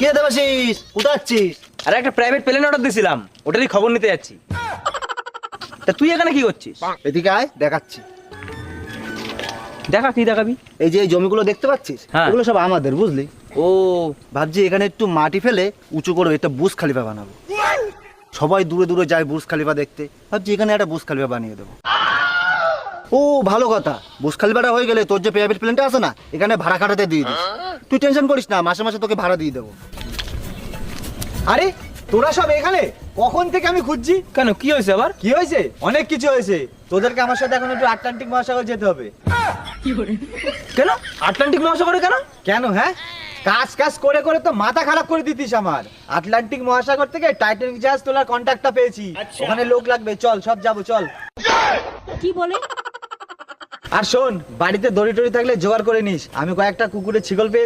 কে দেবাশিস, কোথায় যাচ্ছিস? আরে একটা প্রাইভেট প্লেন অর্ডার দিয়েছিলাম, ওটারই খবর নিতে যাচ্ছি। তা তুই এখানে কি করছিস? এদিকে আয়, দেখাচ্ছি। দেখা, কি দেখাবি? এই যে এই জমিগুলো দেখতে পাচ্ছিস, হ্যাঁ। এগুলো সব আমাদের, বুঝলি? ও, ভাবছি এখানে একটু মাটি ফেলে উঁচু করে একটা বুর্জ খলিফা বানাবো। সবাই দূরে দূরে যায় বুর্জ খলিফা দেখতে, ভাবছি এখানে একটা বুর্জ খলিফা বানিয়ে দেবো। ও ভালো কথা, বুর্জ খলিফাটা হয়ে গেলে তোর যে প্রাইভেট প্লেনটা আছে না, এখানে ভাড়া খাটাতে দিয়ে দিস। তুই টেনশন করিস না, মাসে মাসে তোকে ভাড়া দিয়ে দেবো। আরে তোরা সব এখানে? কখন থেকে আমি খুঁজছি। কেন, কি হয়েছে আবার? কি হয়েছে? অনেক কিছু হয়েছে। তোদেরকে আমার সাথে এখন একটু আটলান্টিক মহাসাগর যেতে হবে। কেন আটলান্টিক মহাসাগরে কেন? কেন? হ্যাঁ, কাজ কাজ করে করে তো মাথা খারাপ করে দিতিস আমার। আটলান্টিক মহাসাগর থেকে টাইটানিক জাহাজ তোলার কন্ট্রাক্টটা পেয়েছি। ওখানে লোক লাগবে, চল সব যাবো, চল। কি বলে? আর শোন, বাড়িতে দড়ি টড়ি থাকলে জোগাড় করে নিস। আমি কয়েকটা কুকুরের ছিগল পেয়েছি,